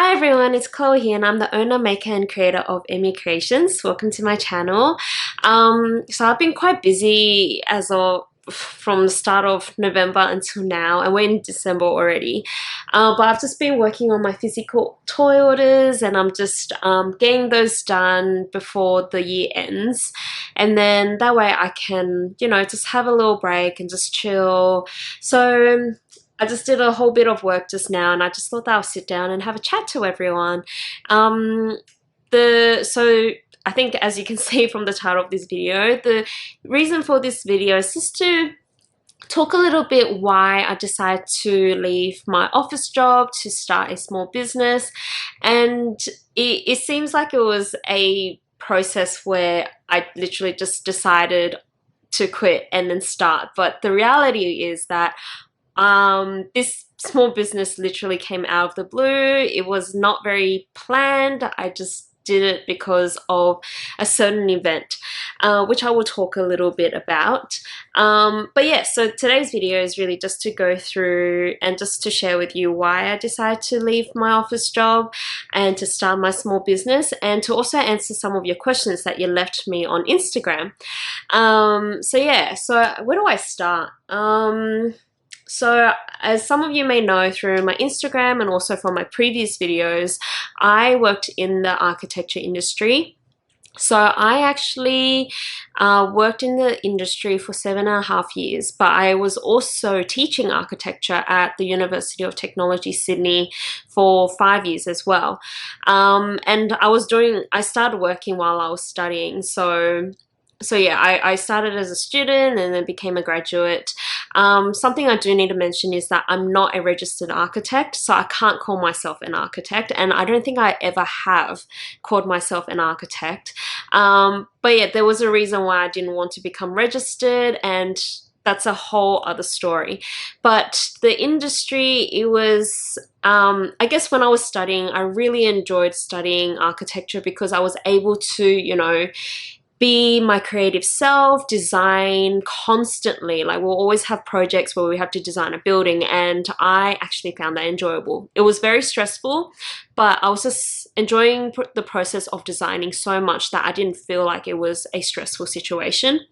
Hi everyone, it's Chloe here and I'm the owner, maker and creator of Emmy Creations. Welcome to my channel. So I've been quite busy from the start of November until now, and we're in December already. But I've just been working on my physical toy orders, and I'm just getting those done before the year ends. And then that way I can, just have a little break and just chill. So I just did a whole bit of work just now, and I just thought that I'll sit down and have a chat to everyone. So I think, as you can see from the title of this video, the reason for this video is just to talk a little bit why I decided to leave my office job to start a small business. And it seems like it was a process where I literally just decided to quit and then start. But the reality is that this small business literally came out of the blue. It was not very planned. I just did it because of a certain event, which I will talk a little bit about. But yeah, so today's video is really just to go through and just to share with you why I decided to leave my office job and to start my small business, and to also answer some of your questions that you left me on Instagram. So yeah, so where do I start? So as some of you may know through my Instagram and also from my previous videos, I worked in the architecture industry. So I actually worked in the industry for 7.5 years, but I was also teaching architecture at the University of Technology, Sydney for 5 years as well. And I started working while I was studying. So yeah, I started as a student and then became a graduate. Something I do need to mention is that I'm not a registered architect, so I can't call myself an architect, and I don't think I ever have called myself an architect. But yeah, there was a reason why I didn't want to become registered, and that's a whole other story. But the industry, it was, I guess when I was studying, I really enjoyed studying architecture because I was able to, be my creative self, design constantly. Like, we'll always have projects where we have to design a building, and I actually found that enjoyable. It was very stressful, but I was just enjoying the process of designing so much that I didn't feel like it was a stressful situation.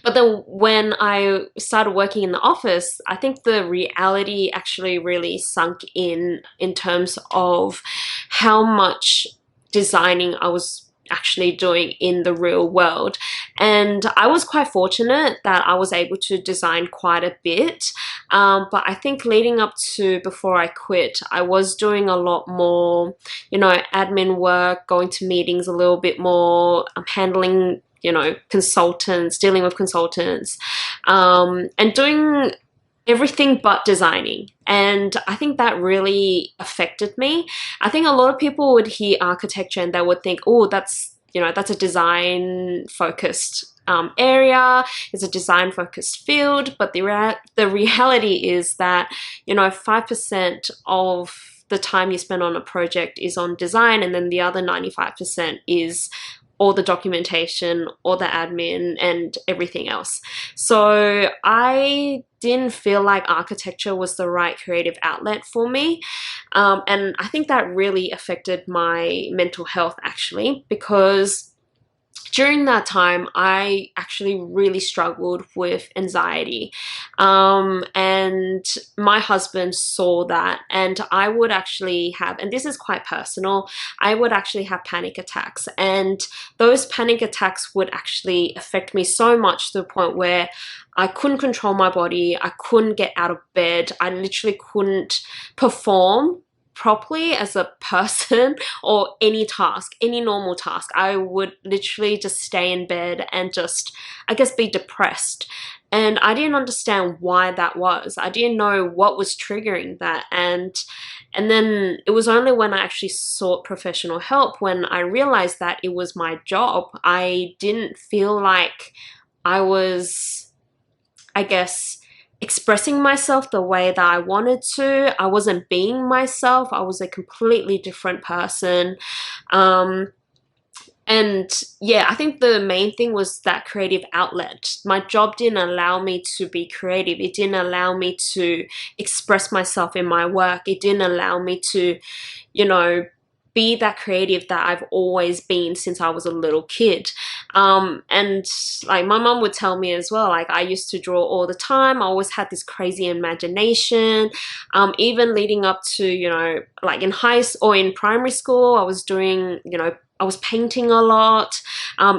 But then when I started working in the office, I think the reality actually really sunk in terms of how much designing I was actually doing in the real world. And I was quite fortunate that I was able to design quite a bit, but I think leading up to before I quit, I was doing a lot more, admin work, going to meetings a little bit more, handling consultants, dealing with consultants, and doing everything but designing. And I think that really affected me. I think a lot of people would hear architecture and they would think, oh, that's a design focused area, it's a design focused field. But the reality is that 5% of the time you spend on a project is on design, and then the other 95% is all the documentation, all the admin, and everything else. So I didn't feel like architecture was the right creative outlet for me. And I think that really affected my mental health, actually, because during that time, I actually really struggled with anxiety. And my husband saw that, and I would actually have, and this is quite personal, I would actually have panic attacks. And those panic attacks would actually affect me so much to the point where I couldn't control my body, I couldn't get out of bed, I literally couldn't perform properly as a person or any task, any normal task. I would literally just stay in bed and just, I guess, be depressed. And I didn't understand why that was. I didn't know what was triggering that. And then it was only when I actually sought professional help when I realized that it was my job. I didn't feel like I was, I guess, expressing myself the way that I wanted to. I wasn't being myself. I was a completely different person. And yeah, I think the main thing was that creative outlet. My job didn't allow me to be creative. It didn't allow me to express myself in my work. It didn't allow me to, you know, be that creative that I've always been since I was a little kid. And like my mom would tell me as well, like I used to draw all the time. I always had this crazy imagination. Even leading up to, you know, like in or in primary school, I was doing, you know, I was painting a lot.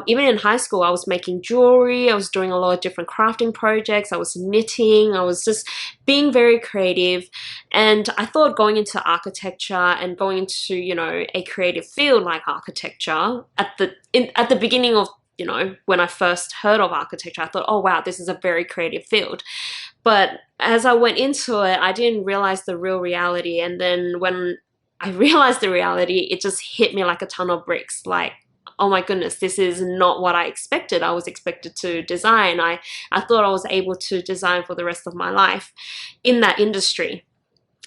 Even in high school, I was making jewelry. I was doing a lot of different crafting projects. I was knitting. I was just being very creative. And I thought going into architecture and going into, you know, a creative field like architecture at the beginning of, you know, when I first heard of architecture, I thought, oh wow, this is a very creative field. But as I went into it, I didn't realize the real reality. And then when I realized the reality, it just hit me like a ton of bricks. Like, oh my goodness, this is not what I expected. I was expected to design. I thought I was able to design for the rest of my life in that industry.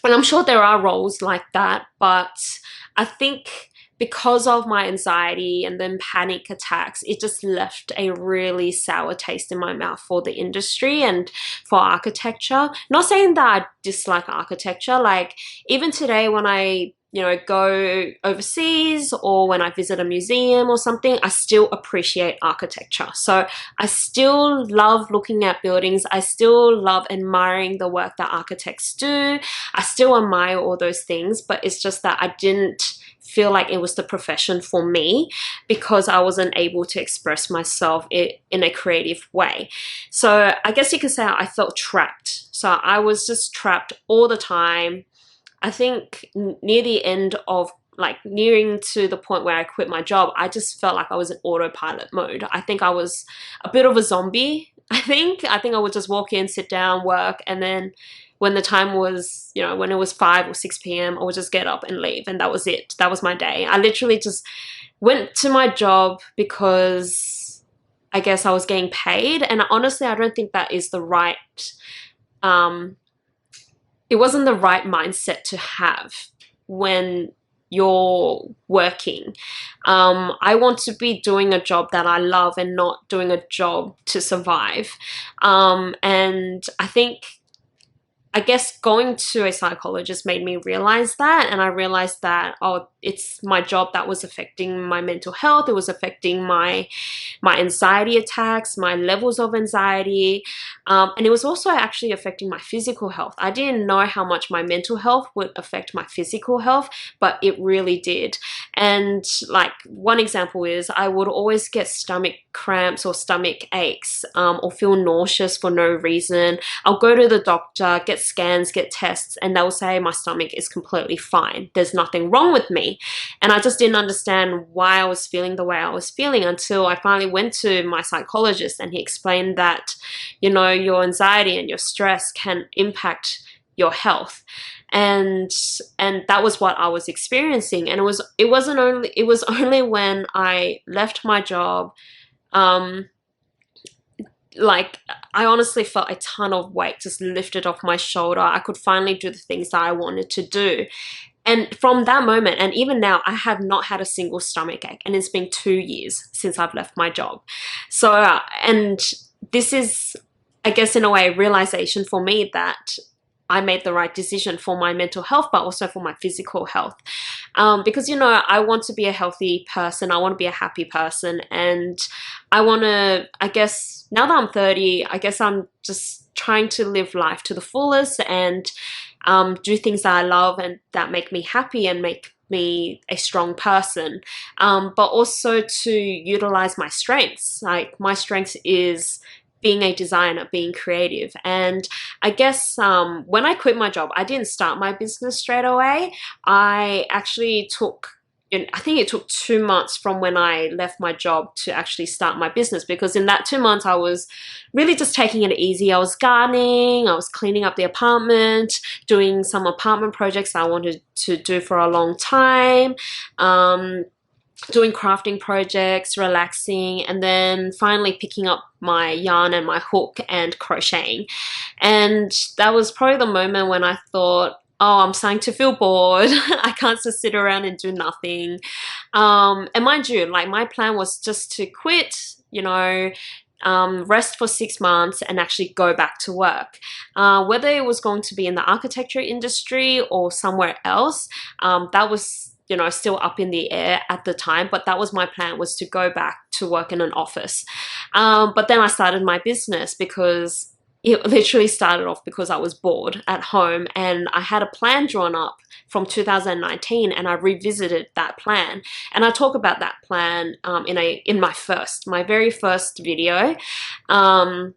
And I'm sure there are roles like that, but I think because of my anxiety and then panic attacks, it just left a really sour taste in my mouth for the industry and for architecture. Not saying that I dislike architecture. Like even today when I, you know, go overseas or when I visit a museum or something, I still appreciate architecture. So I still love looking at buildings. I still love admiring the work that architects do. I still admire all those things, but it's just that I didn't feel like it was the profession for me because I wasn't able to express myself in a creative way. So I guess you could say I felt trapped. So I was just trapped all the time. I think near the end of like nearing to the point where I quit my job, I just felt like I was in autopilot mode. I think I was a bit of a zombie. I think I would just walk in, sit down, work, and then when the time was, you know, when it was 5 or 6 p.m., I would just get up and leave, and that was it. That was my day. I literally just went to my job because I guess I was getting paid, and honestly, I don't think that is the right it wasn't the right mindset to have when you're working. I want to be doing a job that I love and not doing a job to survive. And I guess going to a psychologist made me realize that, and I realized that, oh, it's my job that was affecting my mental health. It was affecting my anxiety attacks, my levels of anxiety, and it was also actually affecting my physical health. I didn't know how much my mental health would affect my physical health, but it really did. And like one example is I would always get stomach cramps or stomach aches, or feel nauseous for no reason. I'll go to the doctor, get scans, get tests, and they'll say my stomach is completely fine. There's nothing wrong with me. And I just didn't understand why I was feeling the way I was feeling until I finally went to my psychologist, and he explained that, you know, your anxiety and your stress can impact your health. And that was what I was experiencing. And it was only when I left my job, like I honestly felt a ton of weight just lifted off my shoulder. I could finally do the things that I wanted to do. And from that moment, and even now, I have not had a single stomach ache, and it's been 2 years since I've left my job. So, and this is, I guess in a way, a realization for me that I made the right decision for my mental health, but also for my physical health. Because, you know, I want to be a healthy person. I want to be a happy person. And I want to, I guess, now that I'm 30, I guess I'm just trying to live life to the fullest and do things that I love and that make me happy and make me a strong person. But also to utilize my strengths. Like my strength is being a designer, being creative. And I guess when I quit my job, I didn't start my business straight away. I actually I think it took 2 months from when I left my job to actually start my business, because in that 2 months I was really just taking it easy. I was gardening, I was cleaning up the apartment, doing some apartment projects I wanted to do for a long time, doing crafting projects, relaxing, and then finally picking up my yarn and my hook and crocheting. And that was probably the moment when I thought, oh, I'm starting to feel bored. I can't just sit around and do nothing. And mind you, like my plan was just to quit, you know, rest for 6 months and actually go back to work. Whether it was going to be in the architecture industry or somewhere else, that was, you know, still up in the air at the time, but that was my plan, was to go back to work in an office. But then I started my business because it literally started off because I was bored at home and I had a plan drawn up from 2019 and I revisited that plan. And I talk about that plan in my very first video. And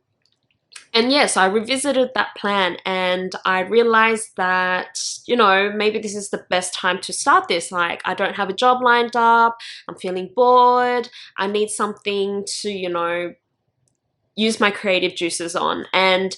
yes, I revisited that plan and I realized that, you know, maybe this is the best time to start this. Like, I don't have a job lined up, I'm feeling bored, I need something to, you know, use my creative juices on. And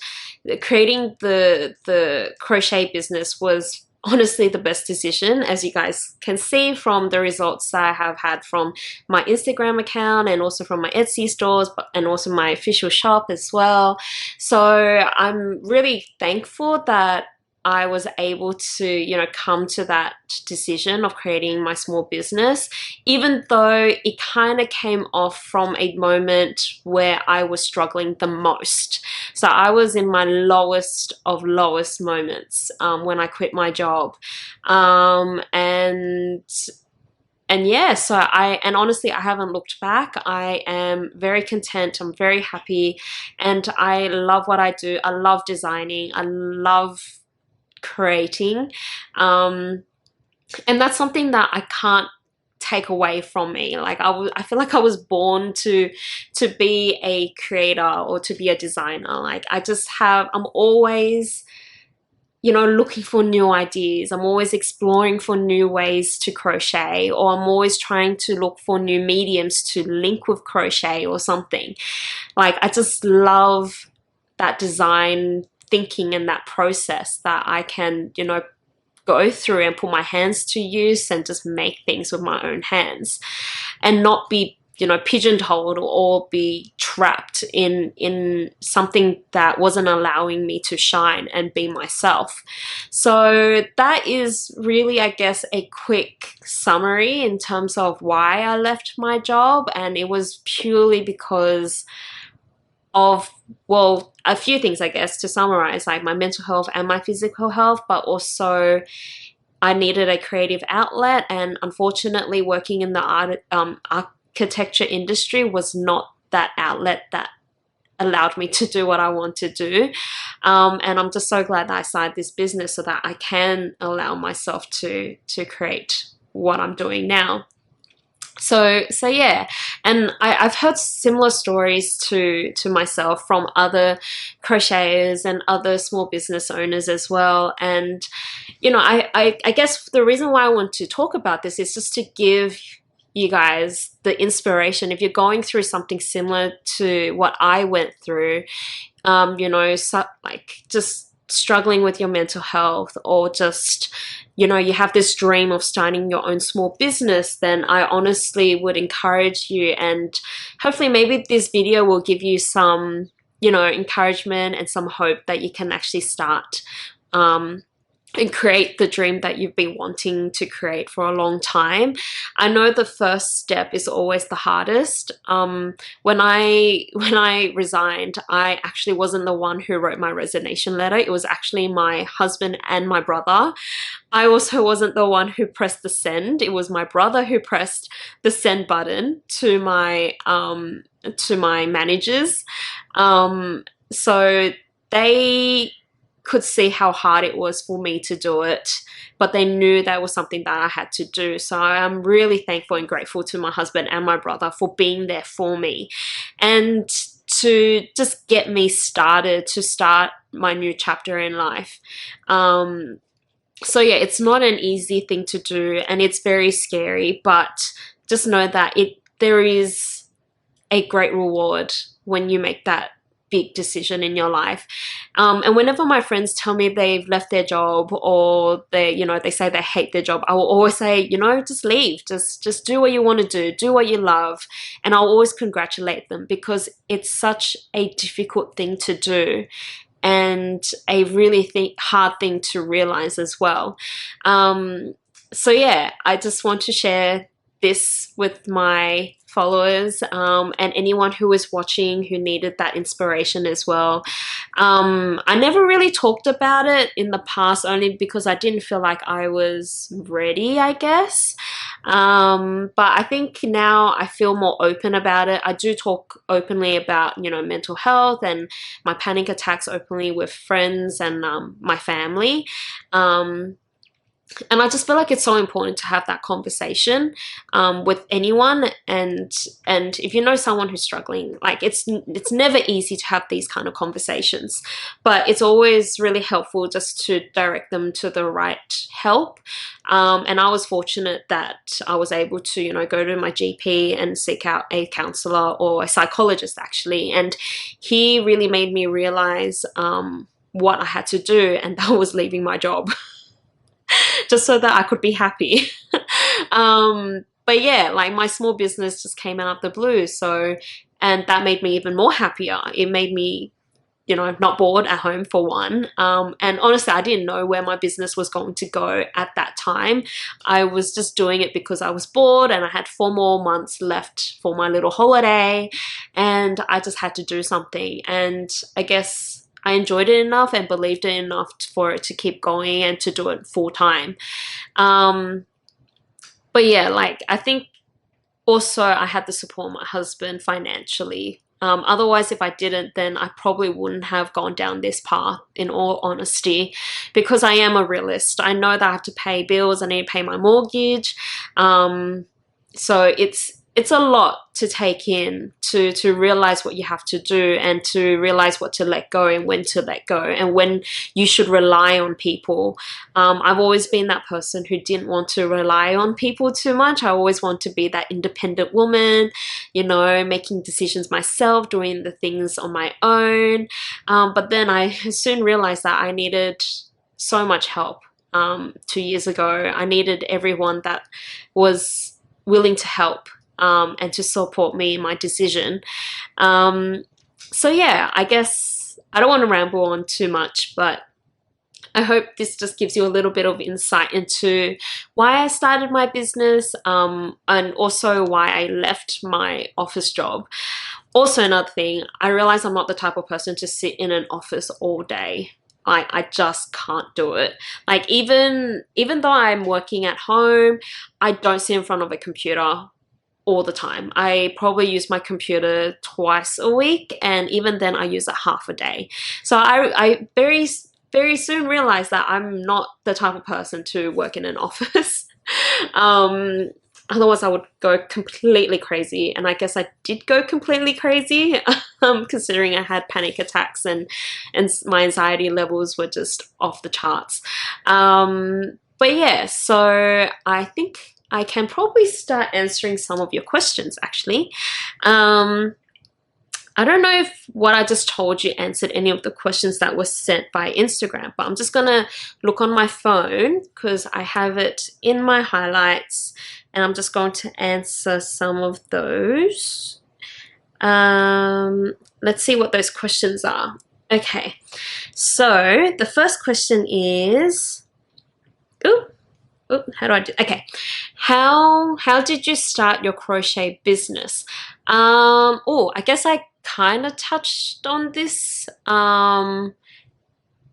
creating the crochet business was honestly the best decision, as you guys can see from the results that I have had from my Instagram account and also from my Etsy stores and also my official shop as well. So I'm really thankful that I was able to, you know, come to that decision of creating my small business, even though it kind of came off from a moment where I was struggling the most. So I was in my lowest of lowest moments when I quit my job. And yeah, so and honestly, I haven't looked back. I am very content, I'm very happy, and I love what I do. I love designing, I love creating, and that's something that I can't take away from me. Like I feel like I was born to be a creator or to be a designer. Like I'm always, you know, looking for new ideas. I'm always exploring for new ways to crochet, or I'm always trying to look for new mediums to link with crochet or something. Like I just love that design thinking and that process that I can, you know, go through and put my hands to use and just make things with my own hands and not be, you know, pigeonholed or be trapped in something that wasn't allowing me to shine and be myself. So that is really, I guess, a quick summary in terms of why I left my job, and it was purely because of, well, a few things, I guess, to summarize, like my mental health and my physical health, but also I needed a creative outlet, and unfortunately working in the architecture industry was not that outlet that allowed me to do what I want to do. And I'm just so glad that I started this business so that I can allow myself to create what I'm doing now. So yeah, and I've heard similar stories to myself from other crocheters and other small business owners as well. And, you know, I guess the reason why I want to talk about this is just to give you guys the inspiration. If you're going through something similar to what I went through, you know, so, like just struggling with your mental health, or just, you know, you have this dream of starting your own small business, then I honestly would encourage you, and hopefully maybe this video will give you some, you know, encouragement and some hope that you can actually start and create the dream that you've been wanting to create for a long time. I know the first step is always the hardest. When I resigned, I actually wasn't the one who wrote my resignation letter. It was actually my husband and my brother. I also wasn't the one who pressed the send. It was my brother who pressed the send button to my managers. So they could see how hard it was for me to do it, but they knew that was something that I had to do. So I'm really thankful and grateful to my husband and my brother for being there for me and to just get me started, to start my new chapter in life. So yeah, it's not an easy thing to do, and it's very scary, but just know that there is a great reward when you make that big decision in your life. And whenever my friends tell me they've left their job, or they say they hate their job, I will always say, you know, just leave, just do what you want to do what you love. And I'll always congratulate them, because it's such a difficult thing to do and a really hard thing to realize as well. So yeah, I just want to share this with my followers, and anyone who was watching who needed that inspiration as well. I never really talked about it in the past, only because I didn't feel like I was ready, I guess. But I think now I feel more open about it. I do talk openly about, you know, mental health and my panic attacks openly with friends and my family. And I just feel like it's so important to have that conversation with anyone, and if you know someone who's struggling, like it's never easy to have these kind of conversations, but it's always really helpful just to direct them to the right help. And I was fortunate that I was able to, you know, go to my GP and seek out a counselor or a psychologist actually, and he really made me realize what I had to do, and that was leaving my job. Just so that I could be happy. But yeah, like my small business just came out of the blue. So, and that made me even more happier. It made me, you know, not bored at home for one. And honestly, I didn't know where my business was going to go at that time. I was just doing it because I was bored and I had 4 more months left for my little holiday, and I just had to do something. And I guess I enjoyed it enough and believed it enough for it to keep going and to do it full time. But yeah, like I think also I had to support my husband financially. Otherwise, if I didn't, then I probably wouldn't have gone down this path, in all honesty, because I am a realist. I know that I have to pay bills, I need to pay my mortgage. So it's a lot to take in, to realize what you have to do, and to realize what to let go and when to let go, and when you should rely on people. I've always been that person who didn't want to rely on people too much. I always want to be that independent woman, you know, making decisions myself, doing the things on my own. But then I soon realized that I needed so much help. 2 years ago, I needed everyone that was willing to help. And to support me in my decision. So yeah, I guess I don't want to ramble on too much, but I hope this just gives you a little bit of insight into why I started my business, and also why I left my office job. Also, another thing, I realize I'm not the type of person to sit in an office all day. I just can't do it. Like even though I'm working at home, I don't sit in front of a computer all the time. I probably use my computer twice a week, and even then I use it half a day. So I very soon realized that I'm not the type of person to work in an office. Otherwise I would go completely crazy, and I guess I did go completely crazy, considering I had panic attacks and my anxiety levels were just off the charts. But yeah, so I think I can probably start answering some of your questions actually. I don't know if what I just told you answered any of the questions that were sent by Instagram, but I'm just gonna look on my phone because I have it in my highlights, and I'm just going to answer some of those. Let's see what those questions are. Okay, so the first question is, how do I do? Okay, how did you start your crochet business? I guess I kind of touched on this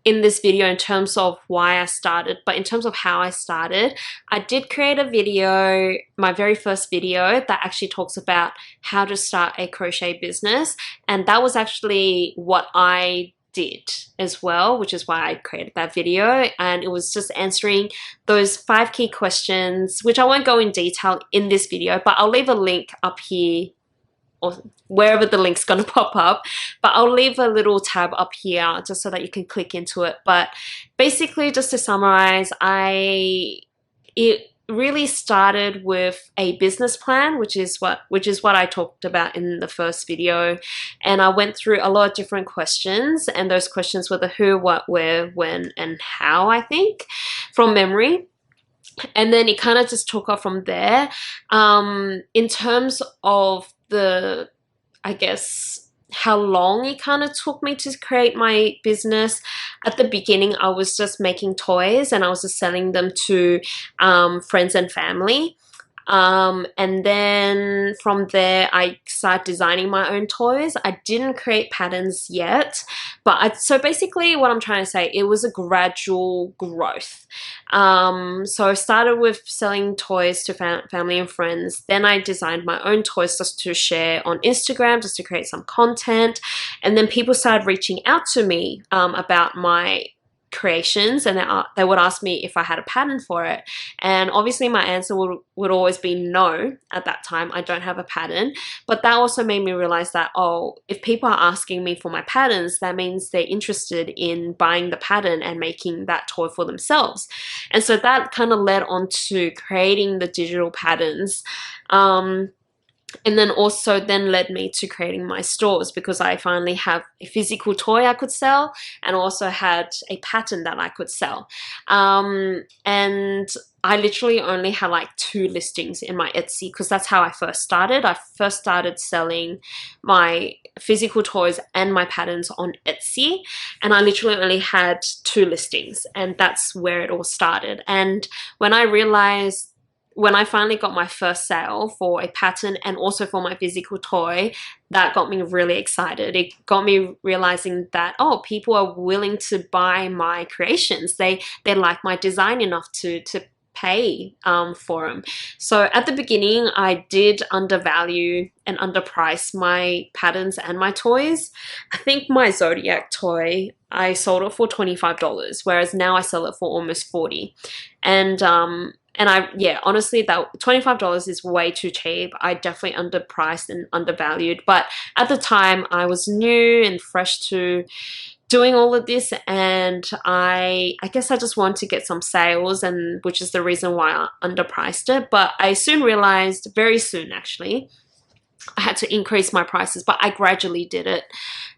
in this video in terms of why I started, but in terms of how I started, I did create a video, my very first video, that actually talks about how to start a crochet business, and that was actually what I did as well, which is why I created that video. And it was just answering those 5 key questions, which I won't go in detail in this video, but I'll leave a link up here or wherever the link's gonna pop up, but I'll leave a little tab up here just so that you can click into it. But basically, just to summarize, it really started with a business plan, which is what I talked about in the first video, and I went through a lot of different questions, and those questions were the who, what, where, when, and how, I think, from memory. And then it kind of just took off from there. In terms of the, I guess, how long it kind of took me to create my business. At the beginning, I was just making toys and I was just selling them to friends and family. And then from there, I started designing my own toys. I didn't create patterns yet, but so basically what I'm trying to say, it was a gradual growth. So I started with selling toys to family and friends. Then I designed my own toys just to share on Instagram, just to create some content. And then people started reaching out to me about my creations, and they would ask me if I had a pattern for it. And obviously my answer would always be no. At that time, I don't have a pattern. But that also made me realize that, oh, if people are asking me for my patterns, that means they're interested in buying the pattern and making that toy for themselves. And so that kind of led on to creating the digital patterns. And then also then led me to creating my stores, because I finally have a physical toy I could sell and also had a pattern that I could sell. And I literally only had like 2 listings in my Etsy, because that's how I first started. I first started selling my physical toys and my patterns on Etsy, and I literally only had 2 listings, and that's where it all started. And when I finally got my first sale for a pattern and also for my physical toy, that got me really excited. It got me realizing that, oh, people are willing to buy my creations. They like my design enough to pay for them. So at the beginning, I did undervalue and underprice my patterns and my toys. I think my Zodiac toy, I sold it for $25, whereas now I sell it for almost $40. And honestly, that $25 is way too cheap. I definitely underpriced and undervalued. But at the time, I was new and fresh to doing all of this, and I guess I just wanted to get some sales, and which is the reason why I underpriced it. But I soon realized, very soon actually, I had to increase my prices, but I gradually did it.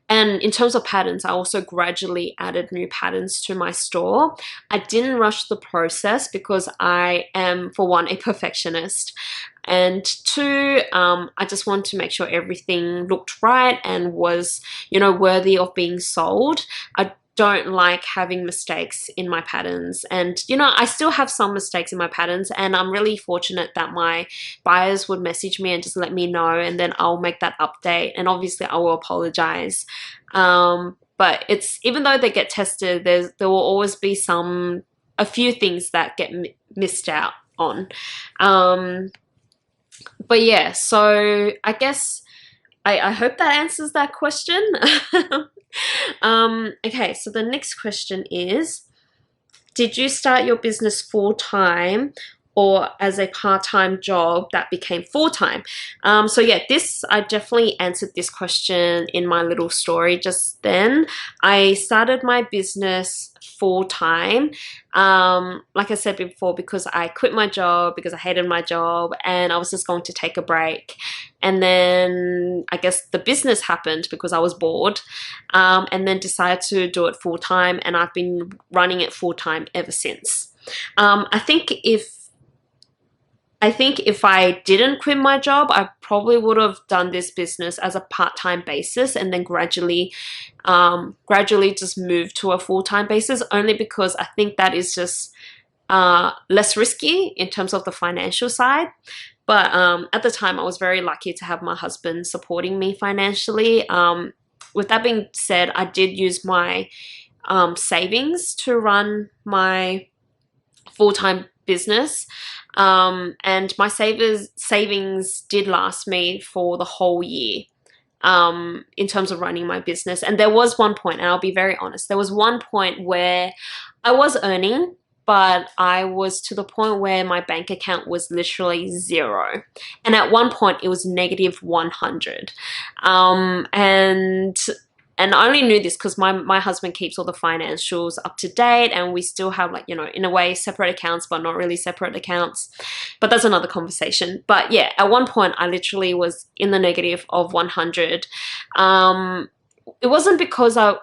And in terms of patterns, I also gradually added new patterns to my store. I didn't rush the process because I am, for one, a perfectionist. And 2, I just wanted to make sure everything looked right and was, worthy of being sold. I don't like having mistakes in my patterns, and I still have some mistakes in my patterns, and I'm really fortunate that my buyers would message me and just let me know, and then I'll make that update, and obviously I will apologize. But it's, even though they get tested, there will always be a few things that get missed out on. But yeah, so I guess I hope that answers that question. Okay, so the next question is, did you start your business full-time or as a part-time job that became full-time? So yeah, I definitely answered this question in my little story just then. I started my business full-time, like I said before, because I quit my job because I hated my job and I was just going to take a break. And then I guess the business happened because I was bored, and then decided to do it full-time, and I've been running it full-time ever since. I think if I didn't quit my job, I probably would have done this business as a part-time basis and then gradually just moved to a full-time basis, only because I think that is just less risky in terms of the financial side. But at the time, I was very lucky to have my husband supporting me financially. With that being said, I did use my savings to run my full-time business. And my savings did last me for the whole year in terms of running my business. And there was one point, and I'll be very honest, there was one point where I was earning, but I was to the point where my bank account was literally 0. And at one point, it was negative 100. And I only knew this because my husband keeps all the financials up to date, and we still have, like, in a way, separate accounts, but not really separate accounts. But that's another conversation. But yeah, at one point, I literally was in the negative of 100. It wasn't because I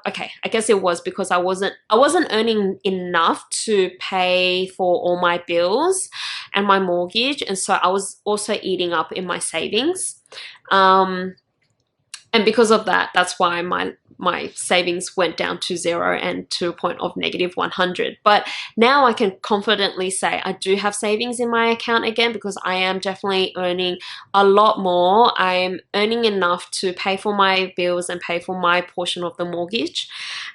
guess it was because I wasn't earning enough to pay for all my bills and my mortgage, and so I was also eating up in my savings. And because of that, that's why my savings went down to 0 and to a point of -100. But now I can confidently say I do have savings in my account again, because I am definitely earning a lot more. I'm earning enough to pay for my bills and pay for my portion of the mortgage,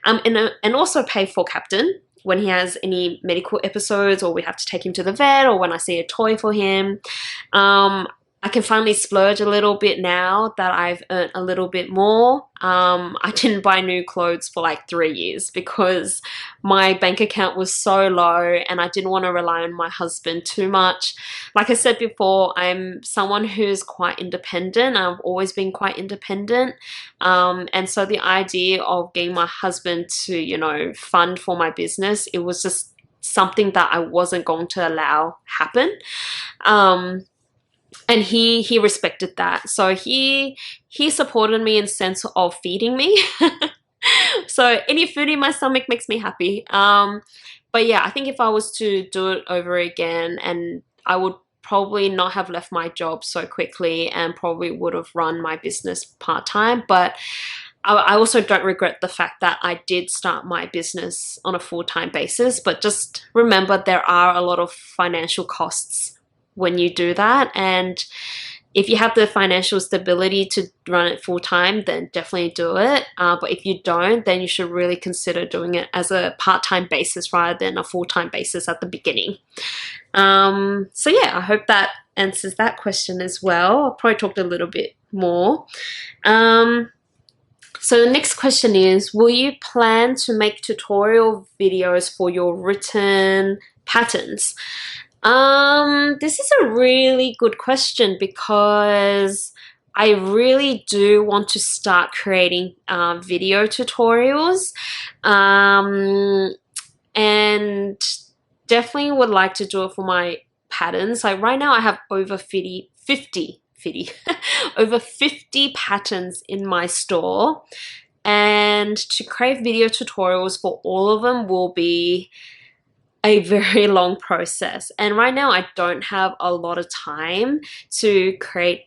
and also pay for Captain when he has any medical episodes, or we have to take him to the vet, or when I see a toy for him. I can finally splurge a little bit now that I've earned a little bit more. I didn't buy new clothes for like 3 years because my bank account was so low and I didn't want to rely on my husband too much. Like I said before, I'm someone who's quite independent. I've always been quite independent. And so the idea of getting my husband to, you know, fund for my business, it was just something that I wasn't going to allow happen. And he respected that. So he supported me in the sense of feeding me. So any food in my stomach makes me happy. But yeah, I think if I was to do it over again, and I would probably not have left my job so quickly and probably would have run my business part-time. But I also don't regret the fact that I did start my business on a full-time basis. But just remember, there are a lot of financial costs when you do that, and if you have the financial stability to run it full-time, then definitely do it. But if you don't, then you should really consider doing it as a part-time basis rather than a full-time basis at the beginning. So yeah, I hope that answers that question as well. I'll probably talk a little bit more. So the next question is, will you plan to make tutorial videos for your written patterns? This is a really good question, because I really do want to start creating video tutorials, and definitely would like to do it for my patterns. Like right now I have over 50 over 50 patterns in my store, and to create video tutorials for all of them will be a very long process. And right now I don't have a lot of time to create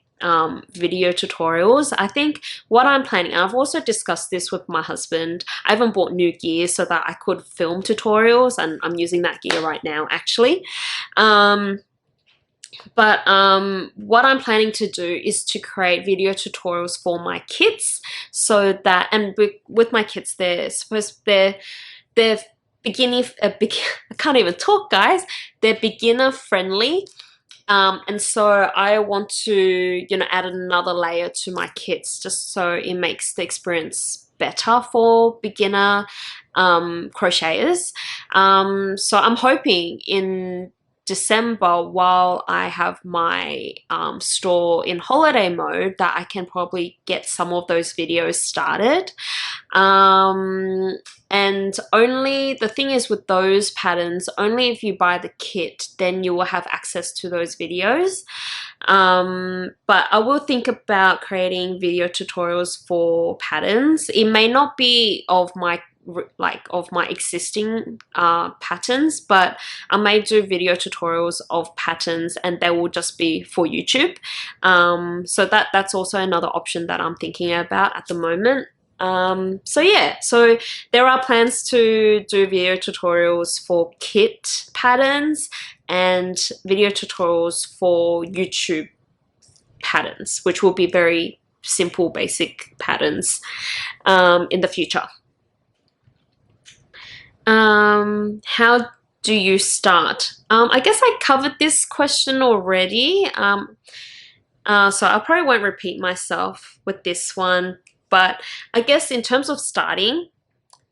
video tutorials. I think what I'm planning, I've also discussed this with my husband, I haven't bought new gear so that I could film tutorials, and I'm using that gear right now actually. But what I'm planning to do is to create video tutorials for my kids, so that, and with my kids, they're beginning, I can't even talk, guys. They're beginner friendly. And so I want to, you know, add another layer to my kits, just so it makes the experience better for beginner crocheters. So I'm hoping in December, while I have my store in holiday mode, that I can probably get some of those videos started. And only, the thing is with those patterns, only if you buy the kit, then you will have access to those videos. But I will think about creating video tutorials for patterns. It may not be of my existing patterns, but I may do video tutorials of patterns, and they will just be for YouTube. So that's also another option that I'm thinking about at the moment. So yeah, so there are plans to do video tutorials for kit patterns and video tutorials for YouTube patterns, which will be very simple, basic patterns in the future. How do you start? I guess I covered this question already, so I probably won't repeat myself with this one. But I guess in terms of starting,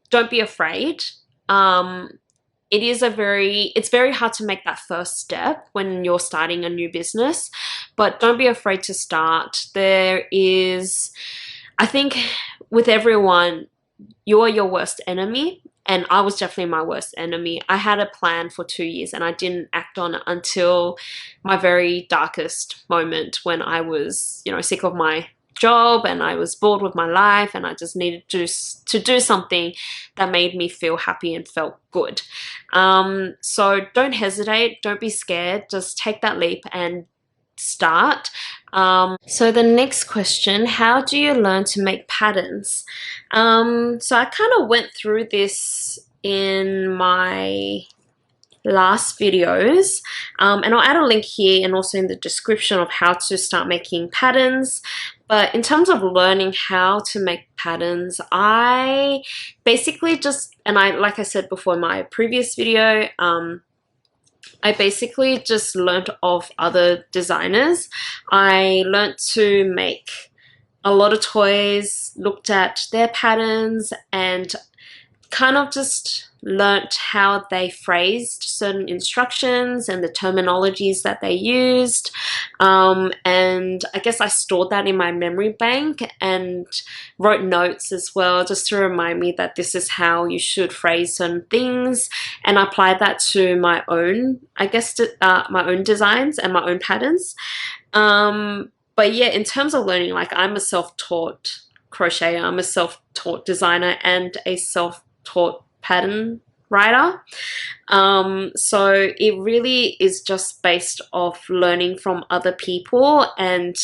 don't be afraid. It's very hard to make that first step when you're starting a new business, but don't be afraid to start. I think with everyone, you are your worst enemy. And I was definitely my worst enemy. I had a plan for 2 years and I didn't act on it until my very darkest moment, when I was, you know, sick of my job and I was bored with my life, and I just needed to do something that made me feel happy and felt good. So don't hesitate, don't be scared, just take that leap and start. So the next question, how do you learn to make patterns? So I kind of went through this in my last videos, and I'll add a link here and also in the description of how to start making patterns. But in terms of learning how to make patterns, I basically just, and like I said before in my previous video, I basically just learned off other designers. I learned to make a lot of toys, looked at their patterns, and kind of just learnt how they phrased certain instructions and the terminologies that they used. And I guess I stored that in my memory bank and wrote notes as well, just to remind me that this is how you should phrase certain things, and I applied that to my own, I guess, my own designs and my own patterns. But yeah, in terms of learning, like, I'm a self-taught crocheter, I'm a self-taught designer, and a self-taught pattern writer. So it really is just based off learning from other people, and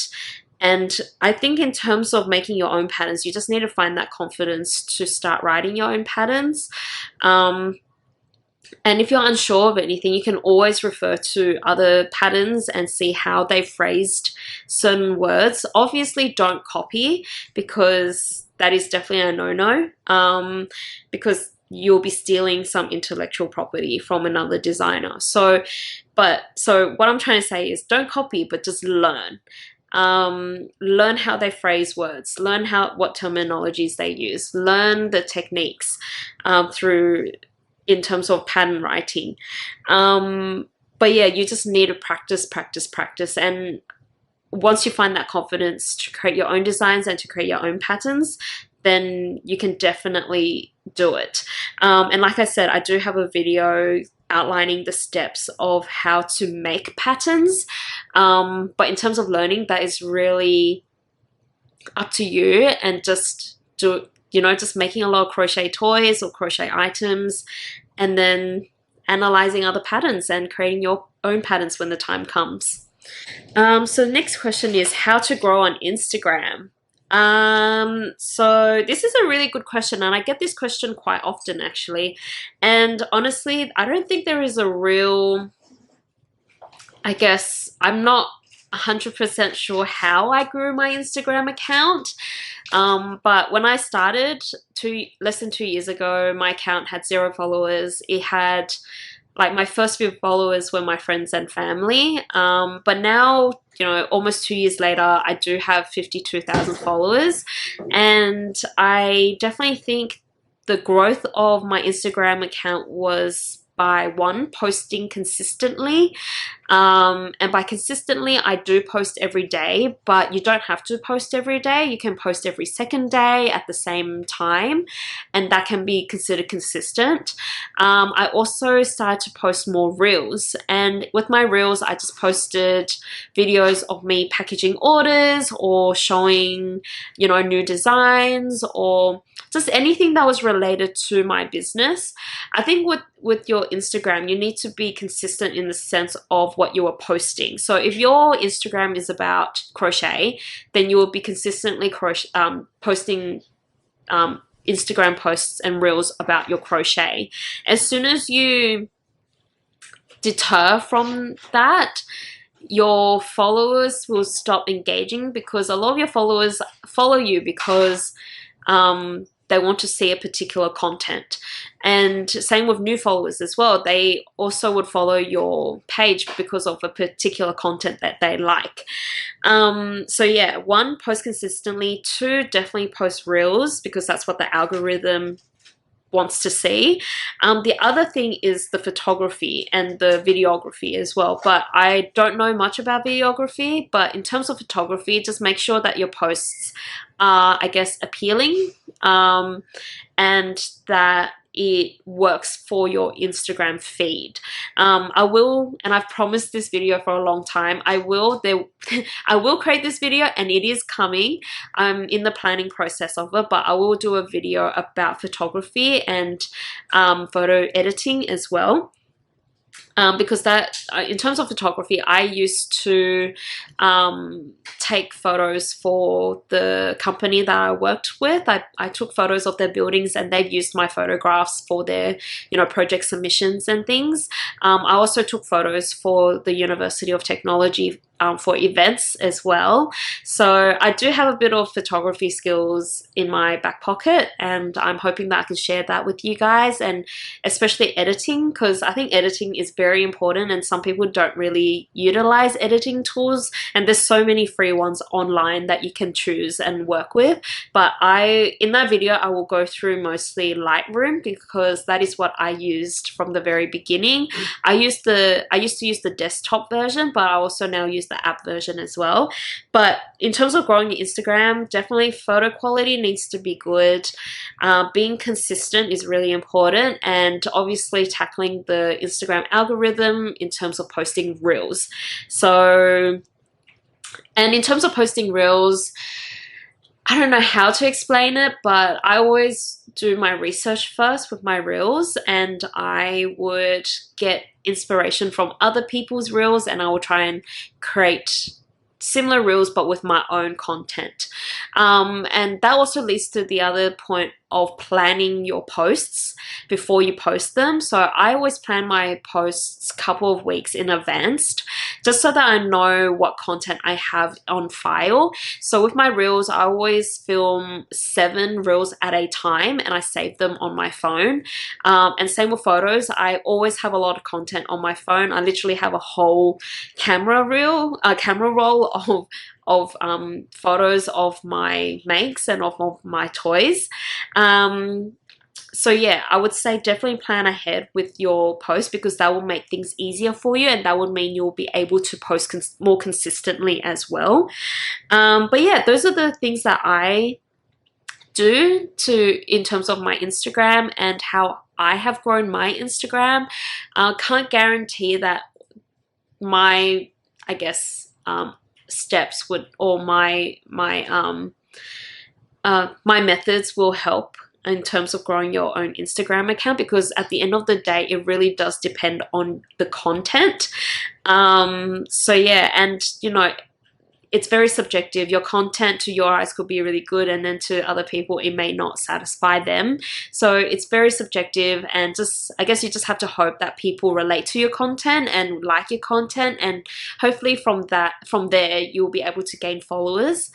I think in terms of making your own patterns, you just need to find that confidence to start writing your own patterns. And if you're unsure of anything, you can always refer to other patterns and see how they phrased certain words. Obviously, don't copy, because that is definitely a no-no, because you'll be stealing some intellectual property from another designer. So what I'm trying to say is, don't copy, but just learn. Learn how they phrase words, learn what terminologies they use, learn the techniques through in terms of pattern writing. But yeah, you just need to practice. And once you find that confidence to create your own designs and to create your own patterns, then you can definitely do it. And like I said, I do have a video outlining the steps of how to make patterns. But in terms of learning, that is really up to you, and just do, just making a lot of crochet toys or crochet items, and then analyzing other patterns and creating your own patterns when the time comes. So the next question is how to grow on Instagram. So this is a really good question, and I get this question quite often actually. And honestly, I don't think there is a real, I guess, I'm not 100% sure how I grew my Instagram account. But when I started less than 2 years ago, my account had 0 followers. It had, like, my first few followers were my friends and family. But now, almost 2 years later, I do have 52,000 followers. And I definitely think the growth of my Instagram account was by, one, posting consistently. And by consistently, I do post every day, but you don't have to post every day. You can post every second day at the same time, and that can be considered consistent. I also started to post more reels, and with my reels, I just posted videos of me packaging orders or showing, new designs, or just anything that was related to my business. I think with your Instagram, you need to be consistent in the sense of what you are posting. So if your Instagram is about crochet, then you will be consistently posting Instagram posts and reels about your crochet. As soon as you deter from that, your followers will stop engaging, because a lot of your followers follow you because they want to see a particular content. And same with new followers as well. They also would follow your page because of a particular content that they like. So yeah, 1, post consistently. 2, definitely post reels, because that's what the algorithm wants to see. The other thing is the photography and the videography as well, but I don't know much about videography. But in terms of photography, just make sure that your posts are, I guess, appealing, and that it works for your Instagram feed. I will, and I've promised this video for a long time, I will create this video, and it is coming. I'm in the planning process of it, but I will do a video about photography and photo editing as well. because that in terms of photography, I used to take photos for the company that I worked with. I took photos of their buildings, and they've used my photographs for their, you know, project submissions and things. I also took photos for the University of Technology for events as well. So I do have a bit of photography skills in my back pocket, and I'm hoping that I can share that with you guys, and especially editing, because I think editing is very important and some people don't really utilize editing tools, and there's so many free ones online that you can choose and work with. But in that video, I will go through mostly Lightroom because that is what I used from the very beginning. I used to use the desktop version, but I also now use the app version as well. But in terms of growing your Instagram, definitely photo quality needs to be good. Being consistent is really important, and obviously tackling the Instagram algorithm in terms of posting reels. So, and in terms of posting reels, I don't know how to explain it, but I always do my research first with my reels, and I would get inspiration from other people's reels, and I will try and create similar reels but with my own content. And that also leads to the other point of planning your posts before you post them. So I always plan my posts a couple of weeks in advance, just so that I know what content I have on file. So with my reels, I always film 7 reels at a time, and I save them on my phone. And same with photos, I always have a lot of content on my phone. I literally have a whole camera roll of photos of my makes and of my toys. So yeah, I would say definitely plan ahead with your post, because that will make things easier for you, and that would mean you'll be able to post more consistently as well. But yeah, those are the things that I do in terms of my Instagram and how I have grown my Instagram. I can't guarantee that my, I guess, steps would, or my methods will help in terms of growing your own Instagram account, because at the end of the day, it really does depend on the content. So yeah, and you know, it's very subjective. Your content to your eyes could be really good, and then to other people it may not satisfy them. So it's very subjective, and just, I guess you just have to hope that people relate to your content and like your content, and hopefully from there you'll be able to gain followers.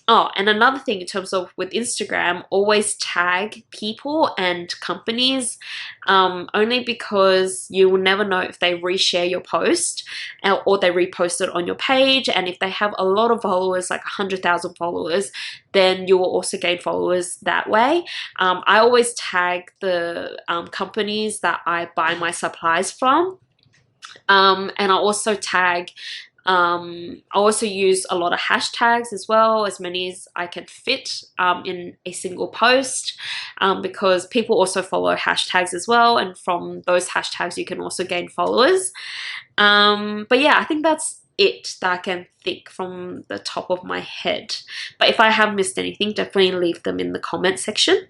Oh, and another thing in terms of with Instagram, always tag people and companies, only because you will never know if they reshare your post or they repost it on your page. And if they have a lot of followers, like 100,000 followers, then you will also gain followers that way. I always tag the companies that I buy my supplies from. And I also tag I also use a lot of hashtags as well, as many as I can fit in a single post, because people also follow hashtags as well, and from those hashtags you can also gain followers. But yeah, I think that's it that I can think from the top of my head. But if I have missed anything, definitely leave them in the comment section.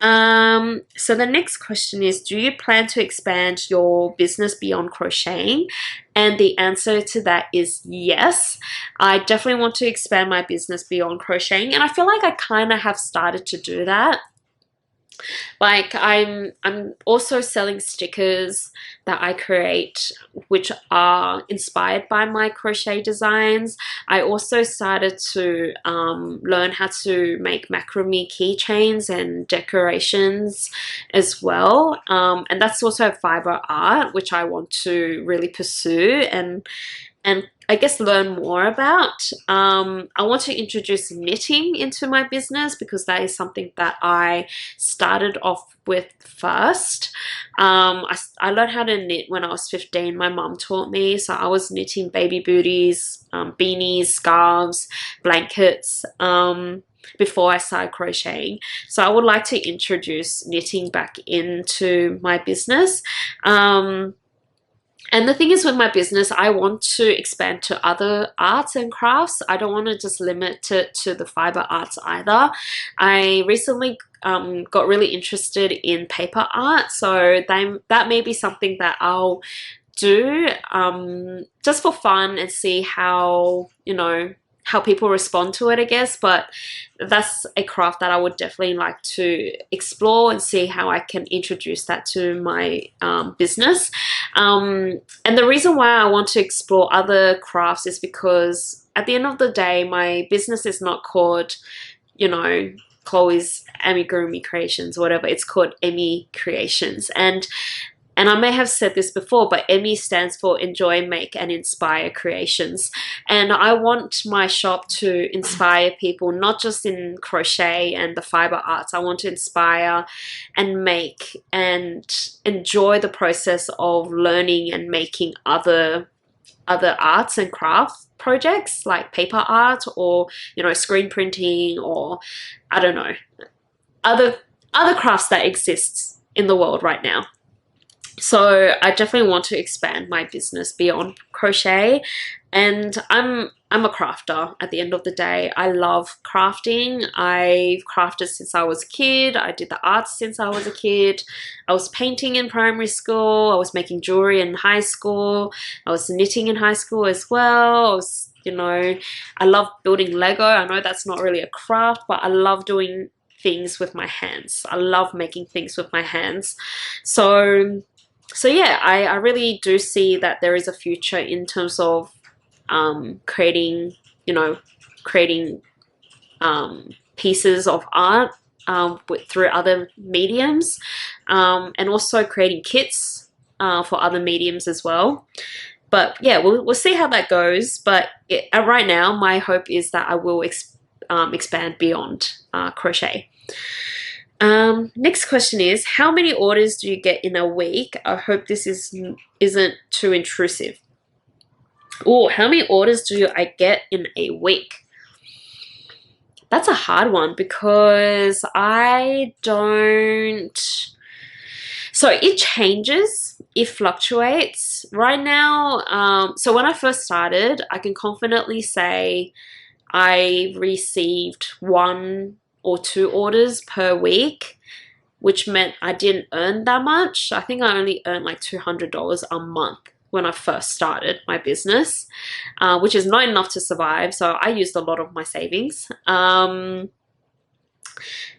So the next question is, do you plan to expand your business beyond crocheting? And the answer to that is yes. I definitely want to expand my business beyond crocheting, and I feel like I kind of have started to do that. Like I'm also selling stickers that I create, which are inspired by my crochet designs. I also started to learn how to make macrame keychains and decorations as well. And that's also fiber art, which I want to really pursue and I guess learn more about. I want to introduce knitting into my business, because that is something that I started off with first. I learned how to knit when I was 15. My mum taught me, so I was knitting baby booties, beanies, scarves, blankets, before I started crocheting. So I would like to introduce knitting back into my business. And the thing is, with my business, I want to expand to other arts and crafts. I don't want to just limit it to the fiber arts either. I recently got really interested in paper art, so that may be something that I'll do just for fun and see how, you know, how people respond to it, I guess. But that's a craft that I would definitely like to explore and see how I can introduce that to my business. And the reason why I want to explore other crafts is because at the end of the day, my business is not called, you know, Chloe's Amigurumi Creations, whatever. It's called Emmy Creations. And I may have said this before, but Emmy stands for Enjoy, Make, and Inspire Creations. And I want my shop to inspire people, not just in crochet and the fiber arts. I want to inspire and make and enjoy the process of learning and making other arts and craft projects like paper art, or, you know, screen printing, or I don't know, other crafts that exist in the world right now. So I definitely want to expand my business beyond crochet, and I'm a crafter at the end of the day. I love crafting. I've crafted since I was a kid. I did the arts since I was a kid. I was painting in primary school. I was making jewelry in high school. I was knitting in high school as well. I was, you know, I love building Lego. I know that's not really a craft, but I love doing things with my hands. I love making things with my hands. So yeah, I really do see that there is a future in terms of creating, you know, creating pieces of art through other mediums, and also creating kits for other mediums as well. But yeah, we'll see how that goes. But right now, my hope is that I will expand beyond crochet. Next question is, how many orders do you get in a week? I hope this isn't too intrusive. Oh, how many orders do I get in a week? That's a hard one because I don't... So it changes, it fluctuates. Right now, so when I first started, I can confidently say I received 1 or 2 orders per week, which meant I didn't earn that much. I think I only earned like $200 a month when I first started my business, which is not enough to survive. So I used a lot of my savings.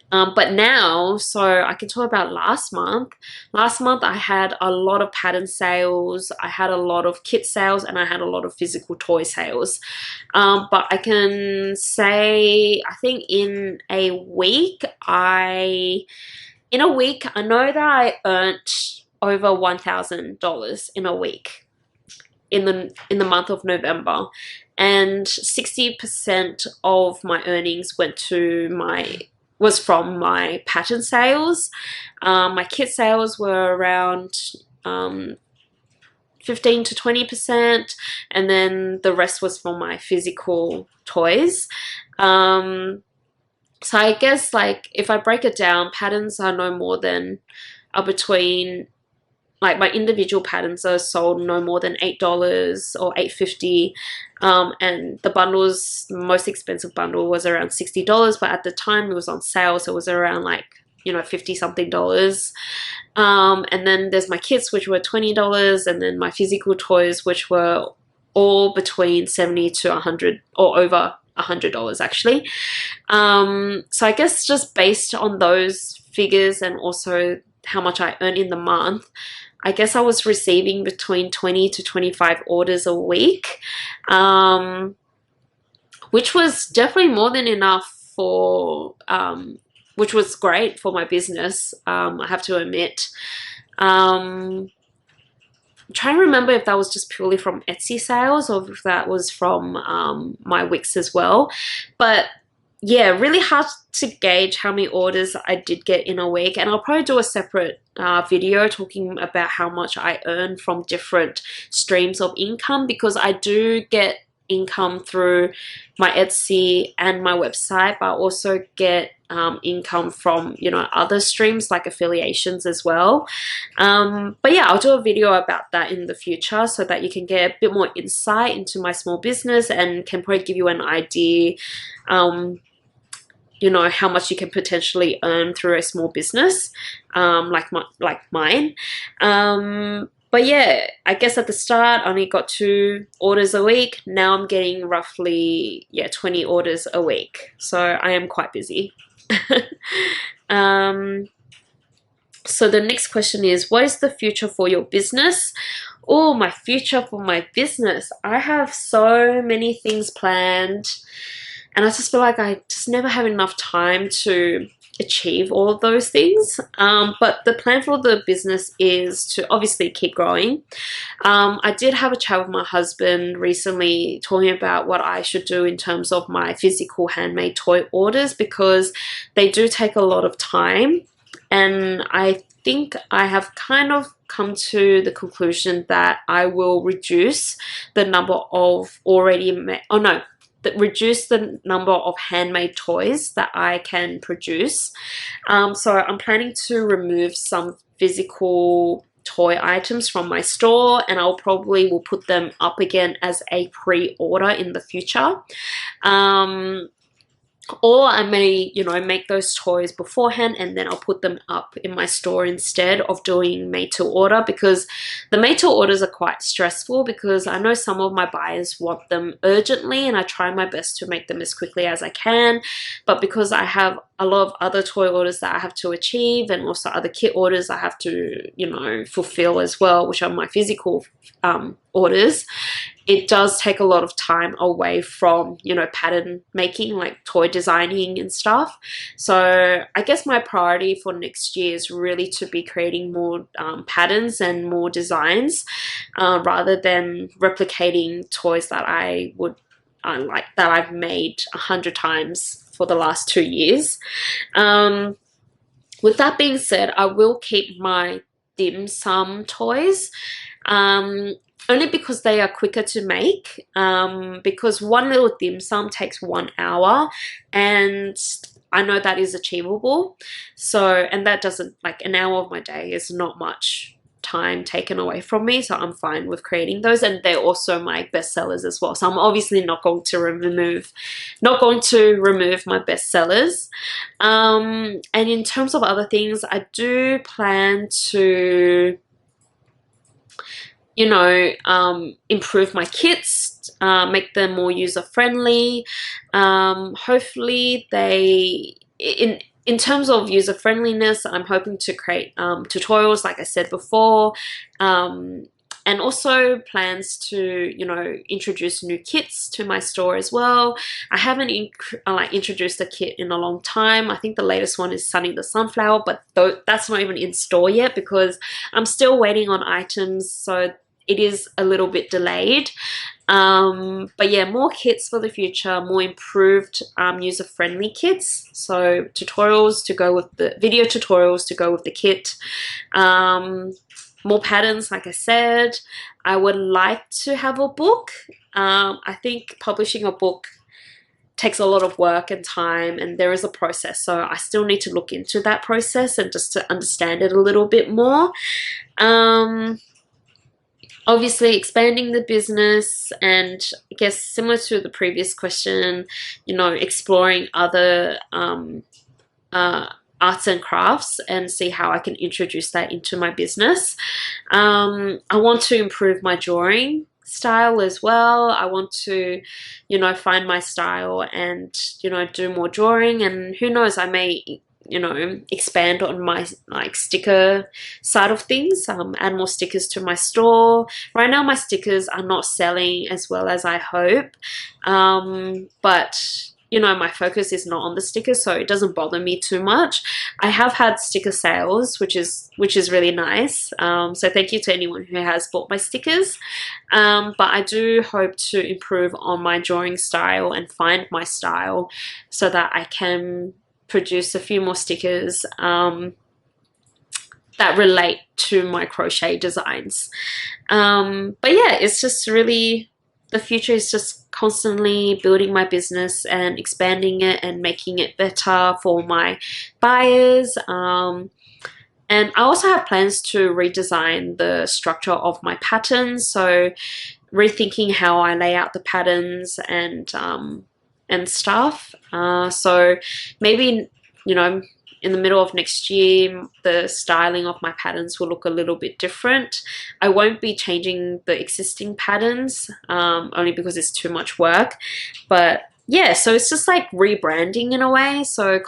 But now, so I can talk about last month. Last month I had a lot of pattern sales, I had a lot of kit sales, and I had a lot of physical toy sales. But I can say, I think in a week, I know that I earned over $1,000 in a week in the month of November, and 60% of my earnings was from my pattern sales. My kit sales were around 15 to 20%, and then the rest was from my physical toys. So I guess, like, if I break it down, patterns are no more than between, like, my individual patterns are sold no more than $8 or $8.50, and the bundles, the most expensive bundle was around $60, but at the time it was on sale, so it was around, like, you know, 50 something dollars. And then there's my kits, which were $20, and then my physical toys, which were all between 70 to 100 or over $100 actually. So I guess just based on those figures and also how much I earn in the month, I guess I was receiving between 20 to 25 orders a week, which was definitely more than enough for, which was great for my business, I have to admit. I'm trying to remember if that was just purely from Etsy sales or if that was from my Wix as well. But yeah, really hard to gauge how many orders I did get in a week, and I'll probably do a separate video talking about how much I earn from different streams of income, because I do get income through my Etsy and my website, but I also get income from, you know, other streams like affiliations as well. But yeah, I'll do a video about that in the future so that you can get a bit more insight into my small business and can probably give you an idea, you know, how much you can potentially earn through a small business, like mine. But yeah, I guess at the start I only got 2 orders a week. Now I'm getting roughly 20 orders a week. So I am quite busy. So the next question is, what is the future for your business? Oh, my future for my business. I have so many things planned, and I just feel like I just never have enough time to achieve all of those things. But the plan for the business is to obviously keep growing. I did have a chat with my husband recently talking about what I should do in terms of my physical handmade toy orders, because they do take a lot of time, and I think I have kind of come to the conclusion that I will reduce the number of reduce the number of handmade toys that I can produce. So I'm planning to remove some physical toy items from my store, and I'll probably will put them up again as a pre-order in the future. Or I may, you know, make those toys beforehand and then I'll put them up in my store instead of doing made to order, because the made to orders are quite stressful, because I know some of my buyers want them urgently and I try my best to make them as quickly as I can. But because I have a lot of other toy orders that I have to achieve, and also other kit orders I have to, you know, fulfill as well, which are my physical orders, it does take a lot of time away from, you know, pattern making, like toy designing and stuff. So I guess my priority for next year is really to be creating more patterns and more designs, rather than replicating toys that I would that I've made 100 times for the last 2 years. With that being said, I will keep my dim sum toys. Only because they are quicker to make, because one little dim sum takes 1 hour, and I know that is achievable. So, and that doesn't, like, an hour of my day is not much time taken away from me, so I'm fine with creating those, and they're also my best sellers as well. So I'm obviously not going to remove my best sellers. And in terms of other things, I do plan to, you know, improve my kits, make them more user-friendly. Hopefully in terms of user-friendliness, I'm hoping to create tutorials, like I said before, and also plans to, you know, introduce new kits to my store as well. I haven't introduced a kit in a long time. I think the latest one is Sunny the Sunflower, but that's not even in store yet because I'm still waiting on items, so it is a little bit delayed. But yeah, more kits for the future, more improved user-friendly kits. So tutorials to go with the video tutorials to go with the kit. More patterns, like I said. I would like to have a book. I think publishing a book takes a lot of work and time, and there is a process. So I still need to look into that process and just to understand it a little bit more. Obviously expanding the business, and I guess similar to the previous question, you know, exploring other arts and crafts and see how I can introduce that into my business. I want to improve my drawing style as well. I want to, you know, find my style and, you know, do more drawing, and who knows, I may, you know, expand on my like sticker side of things, add more stickers to my store. Right now my stickers are not selling as well as I hope, but you know, my focus is not on the stickers, so it doesn't bother me too much. I have had sticker sales, which is really nice, so thank you to anyone who has bought my stickers, but I do hope to improve on my drawing style and find my style so that I can produce a few more stickers that relate to my crochet designs. But yeah, it's just really, the future is just constantly building my business and expanding it and making it better for my buyers. And I also have plans to redesign the structure of my patterns, so rethinking how I lay out the patterns and stuff. So maybe, you know, in the middle of next year, the styling of my patterns will look a little bit different. I won't be changing the existing patterns, only because it's too much work. But yeah, so it's just like rebranding in a way. So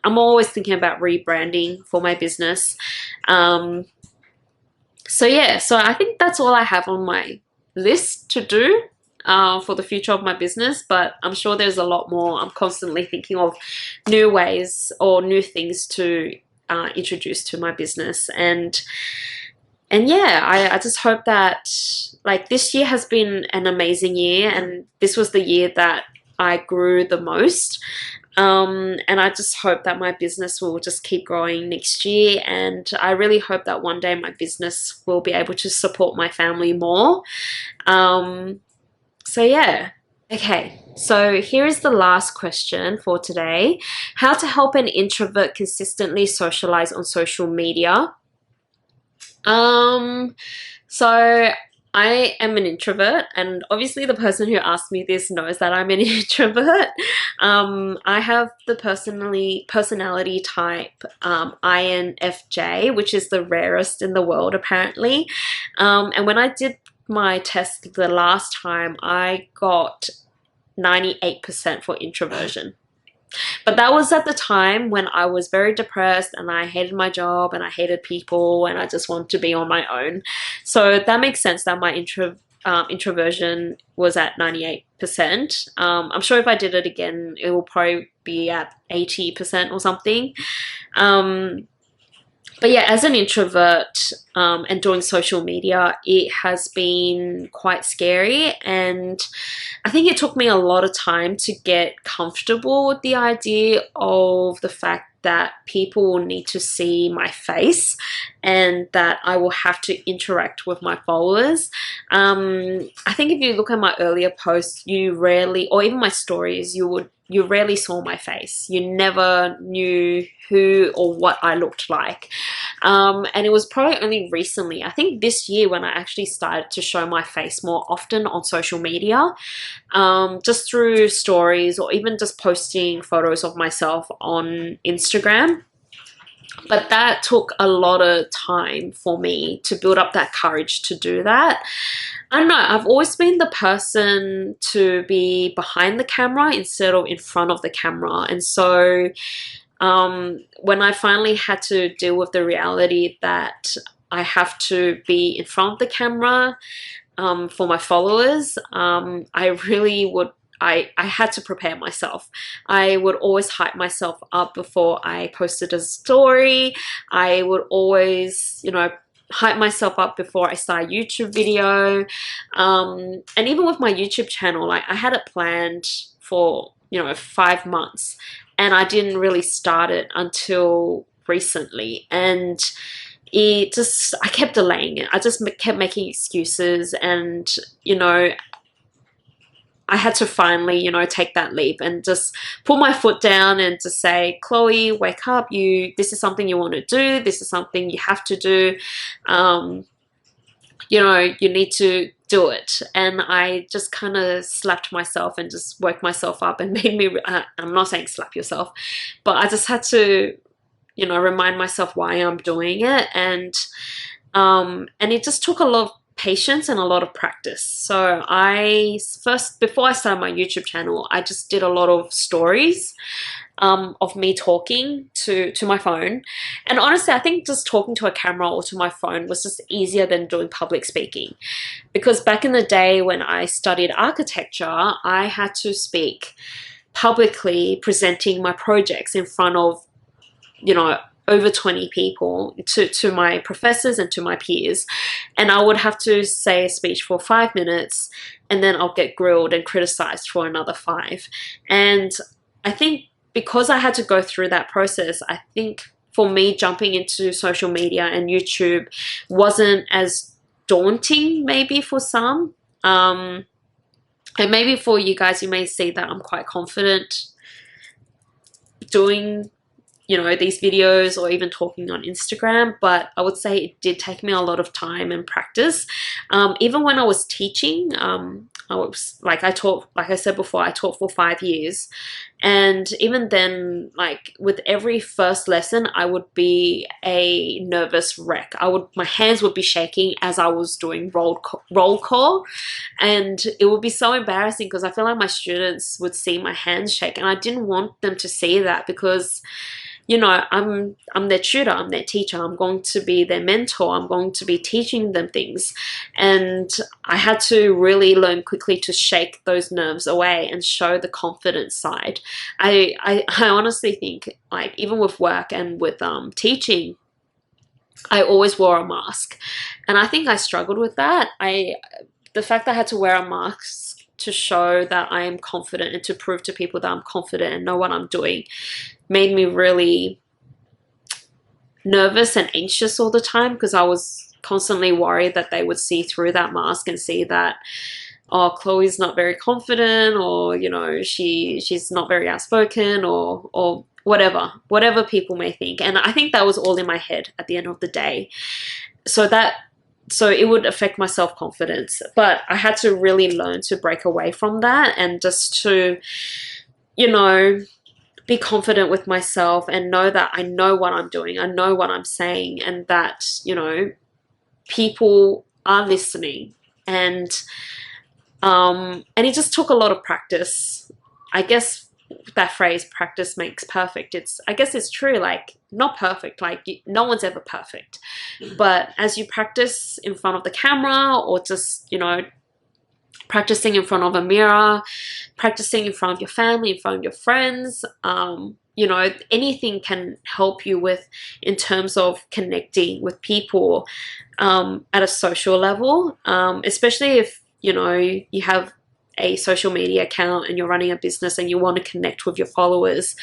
I'm always thinking about rebranding for my business. So yeah, so I think that's all I have on my list to do for the future of my business, but I'm sure there's a lot more. I'm constantly thinking of new ways or new things to introduce to my business. And yeah, I just hope that, like, this year has been an amazing year, and this was the year that I grew the most. And I just hope that my business will just keep growing next year, and I really hope that one day my business will be able to support my family more. So yeah. Okay, so here is the last question for today. How to help an introvert consistently socialize on social media? So I am an introvert, and obviously the person who asked me this knows that I'm an introvert. I have the personality type INFJ, which is the rarest in the world apparently. And when I did my test the last time, I got 98% for introversion. But that was at the time when I was very depressed and I hated my job and I hated people and I just wanted to be on my own. So that makes sense that my introversion was at 98%. I'm sure if I did it again, it will probably be at 80% or something. But yeah, as an introvert and doing social media, it has been quite scary, and I think it took me a lot of time to get comfortable with the idea of the fact that people will need to see my face and that I will have to interact with my followers. I think if you look at my earlier posts, you rarely, or even my stories, you rarely saw my face. You never knew who or what I looked like. And it was probably only recently, I think this year, when I actually started to show my face more often on social media, just through stories or even just posting photos of myself on Instagram. But that took a lot of time for me to build up that courage to do that. I don't know, I've always been the person to be behind the camera instead of in front of the camera. And so when I finally had to deal with the reality that I have to be in front of the camera for my followers, I really would, I had to prepare myself. I would always hype myself up before I posted a story. I would always, you know, hype myself up before I start a YouTube video. And even with my YouTube channel, like, I had it planned for, you know, 5 months, and I didn't really start it until recently. And I kept delaying it. I just kept making excuses, and, you know, I had to finally, you know, take that leap and just put my foot down and just say, Chloe, wake up. This is something you want to do. This is something you have to do. You know, you need to do it. And I just kind of slapped myself and just woke myself up and made me, I'm not saying slap yourself, but I just had to, you know, remind myself why I'm doing it. And it just took a lot of patience and a lot of practice. So before I started my YouTube channel, I just did a lot of stories of me talking to my phone. And honestly, I think just talking to a camera or to my phone was just easier than doing public speaking. Because back in the day when I studied architecture, I had to speak publicly presenting my projects in front of, you know, over 20 people, to my professors and to my peers. And I would have to say a speech for 5 minutes, and then I'll get grilled and criticized for another 5. And I think because I had to go through that process, I think for me, jumping into social media and YouTube wasn't as daunting maybe for some. And maybe for you guys, you may see that I'm quite confident doing, you know, these videos or even talking on Instagram, but I would say it did take me a lot of time and practice. Even when I was teaching, I was like, like I said before, I taught for 5 years. And even then, like with every first lesson, I would be a nervous wreck. My hands would be shaking as I was doing roll call. And it would be so embarrassing because I feel like my students would see my hands shake, and I didn't want them to see that because, you know, I'm their tutor, I'm their teacher, I'm going to be their mentor, I'm going to be teaching them things. And I had to really learn quickly to shake those nerves away and show the confident side. I honestly think, like, even with work and with teaching, I always wore a mask. And I think I struggled with that. The fact that I had to wear a mask to show that I am confident and to prove to people that I'm confident and know what I'm doing made me really nervous and anxious all the time, because I was constantly worried that they would see through that mask and see that, oh, Chloe's not very confident, or, you know, she's not very outspoken, or whatever people may think. And I think that was all in my head at the end of the day. So it would affect my self-confidence. But I had to really learn to break away from that and just to, you know, be confident with myself and know that I know what I'm doing, I know what I'm saying, and that, you know, people are listening. And it just took a lot of practice. I guess that phrase, practice makes perfect, I guess it's true. Like, not perfect, like no one's ever perfect, but as you practice in front of the camera, or just, you know, practicing in front of a mirror, practicing in front of your family, in front of your friends, you know, anything can help you with, in terms of connecting with people at a social level, especially if, you know, you have a social media account and you're running a business and you want to connect with your followers.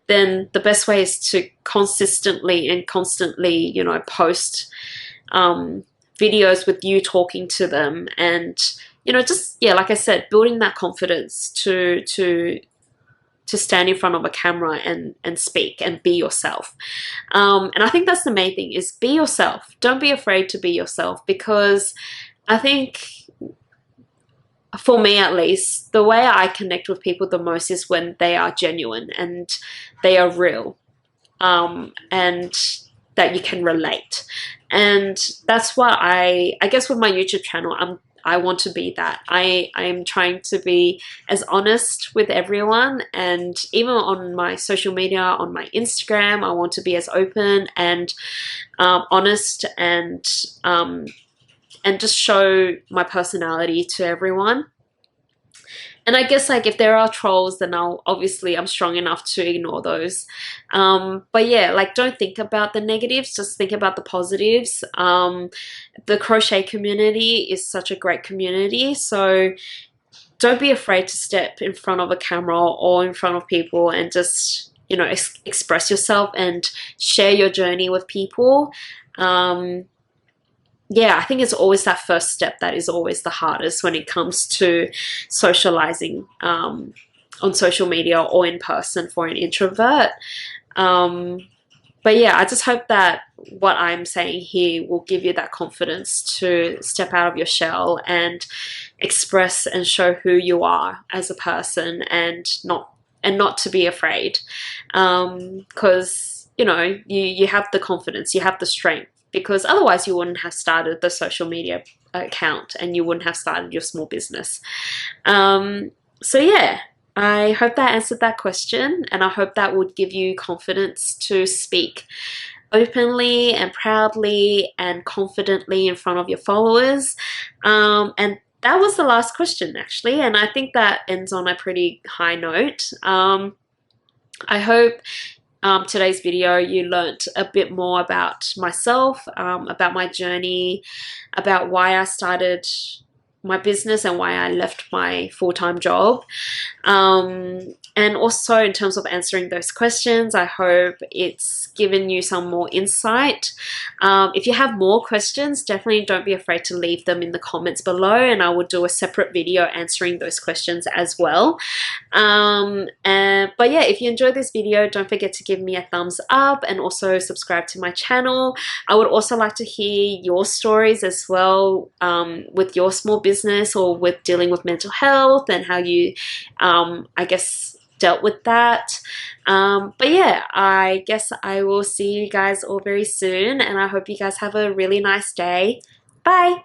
Then the best way is to consistently and constantly, you know, post videos with you talking to them, and, you know, just, yeah, like I said, building that confidence to stand in front of a camera and speak and be yourself. And I think that's the main thing, is be yourself. Don't be afraid to be yourself, because I think, for me at least, the way I connect with people the most is when they are genuine and they are real, and that you can relate. And that's what I guess with my YouTube channel, I want to be that. I am trying to be as honest with everyone, and even on my social media, on my Instagram, I want to be as open and honest, and just show my personality to everyone. And I guess, like, if there are trolls, then I'm strong enough to ignore those. But yeah, like, don't think about the negatives, just think about the positives. The crochet community is such a great community, so don't be afraid to step in front of a camera or in front of people and just, you know, express yourself and share your journey with people. Yeah, I think it's always that first step that is always the hardest when it comes to socializing on social media or in person for an introvert. But yeah, I just hope that what I'm saying here will give you that confidence to step out of your shell and express and show who you are as a person, and not to be afraid, because, you know, you have the confidence, you have the strength, because otherwise you wouldn't have started the social media account and you wouldn't have started your small business. So yeah, I hope that answered that question, and I hope that would give you confidence to speak openly and proudly and confidently in front of your followers. And that was the last question, actually, and I think that ends on a pretty high note. I hope today's video you learnt a bit more about myself, about my journey, about why I started my business and why I left my full-time job. And also in terms of answering those questions, I hope it's given you some more insight. If you have more questions, definitely don't be afraid to leave them in the comments below, and I will do a separate video answering those questions as well. But yeah, if you enjoyed this video, don't forget to give me a thumbs up and also subscribe to my channel. I would also like to hear your stories as well, with your small business or with dealing with mental health and how you, I guess, dealt with that. But yeah, I guess I will see you guys all very soon, and I hope you guys have a really nice day. Bye!